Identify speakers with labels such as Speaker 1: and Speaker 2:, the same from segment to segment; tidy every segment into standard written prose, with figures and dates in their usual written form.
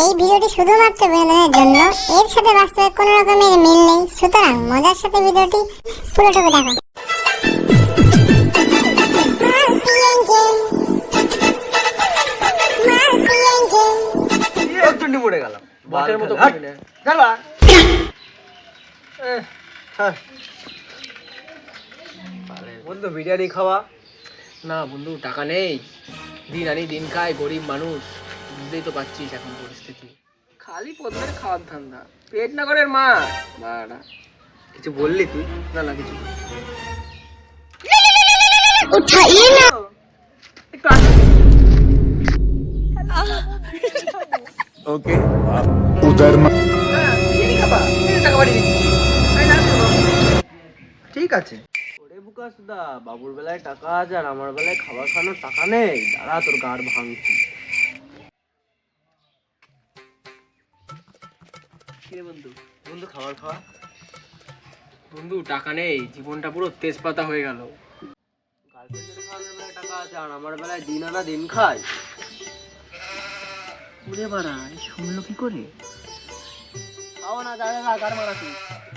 Speaker 1: এই ভিডিওটি শুধুমাত্র বিনোদনের জন্য, এর সাথে বাস্তবে কোনো রকমের মিল নেই, সুতরাং মজার সাথে ভিডিওটি পুরোটুকু দেখো।
Speaker 2: পড়ে গেলাম
Speaker 3: বাটের মতো
Speaker 2: বন্ধু বিরিয়ানি খাওয়া।
Speaker 3: না বন্ধু, টাকা নেই, দিন আনি দিন খাই, গরিব মানুষ, বুঝতেই তো পারছিস এখন পরিস্থিতি। খালি পদ্মের খাওয়ার ধান্দা, পেট না করে মা বাড়া।
Speaker 2: কিছু বললি তুই?
Speaker 3: না না কিছু না। একটু আসো।
Speaker 2: ওকে
Speaker 3: হ্যাঁ, বিরিয়ানি খাবা? এই টাকা বাড়িয়ে দিচ্ছি। এই নাও শোনো।
Speaker 2: ঠিক আছে। ওরে বুকাসদা, বাবুর বেলায় টাকা আছে আর আমার বেলায় খাবার খাওয়ানোর টাকা নেই। দাঁড়া, তোর গাড় ভাঙছি।
Speaker 3: কিরে বন্ধু?
Speaker 2: বন্ধু খাবার খাওয়া।
Speaker 3: বন্ধু টাকা নেই, জীবনটা পুরো তেজপাতা হয়ে গেল।
Speaker 2: গার্লফ্রেন্ডের খাওয়ানোর বেলায় টাকা আছে আর আমার বেলায় দিন আনা দিন খাই।
Speaker 3: ওরে বাড়া, শুনলো কি করে?
Speaker 2: খাওয়া না, যা যা গাড় মারাছি।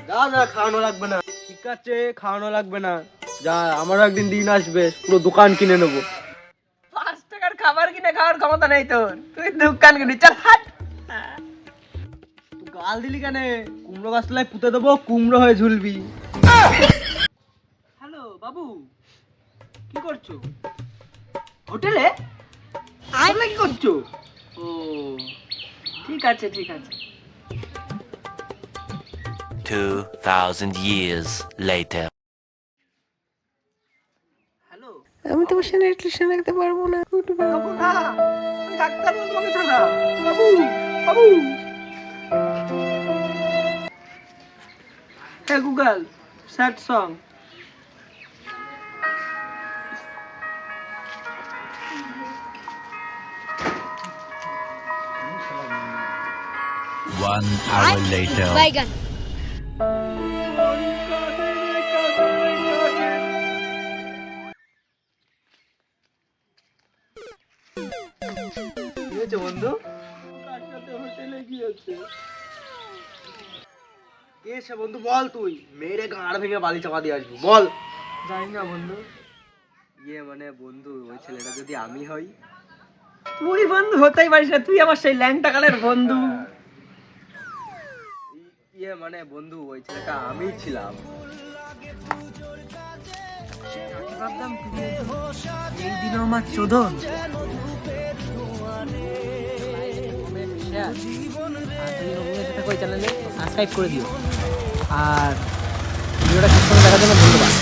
Speaker 2: যা যা, খাওয়ানো লাগবে না। ঠিক আছে, খাওয়ানো লাগবে না। যা, আমারও একদিন দিন আসবে, পুরো দোকান কিনে নেবো।
Speaker 3: 5 টাকার খাবার কিনে খাওয়ার ক্ষমতা নেই তোর, তুই দোকান কিনে চল হাট।
Speaker 2: তুই গাল দিলি কেন? কুমড়ো গাছতলায় পুঁতে দেবো, কুমড়ো হয়ে ঝুলবি।
Speaker 3: হ্যালো বাবু, কি করছো? হোটেলে হোটেলে কি করছো? ও ঠিক আছে ঠিক আছে।
Speaker 4: 2000 years later.
Speaker 3: হ্যালো
Speaker 5: আমি তোমার সাথে রিলেশন রাখতে পারবো না।
Speaker 3: বাবু, না আমি ডাক্তার বলবো, তোমাকে ছাড়া। বাবু বাবু, হ্যাঁ Google, sad song.
Speaker 4: One hour later.
Speaker 2: কি হয়েছে বন্ধু?
Speaker 3: হোটেলে গিয়েছে।
Speaker 2: কে সে বন্ধু? বল তুই। মেরে গাঁড় ভেঙে বালি চাপা দিয়ে আসবি, বল।
Speaker 3: জানি না বন্ধু।
Speaker 2: ইয়ে মানে বন্ধু, ওই ছেলেটা যদি আমি হই?
Speaker 3: তুই বন্ধু হতেই পারিস না, তুই আমার সেই ল্যাংটা কালের বন্ধু।
Speaker 2: ইয়ে মানে বন্ধু, ওই ছেলেটা আমি ছিলাম।
Speaker 3: ভাবতাম তুমি এই দিনও আমার চোদন। চ্যানেলে সাবস্ক্রাইব করে দিও আর ভিডিওটা শেষ করে দেখার জন্য ধন্যবাদ।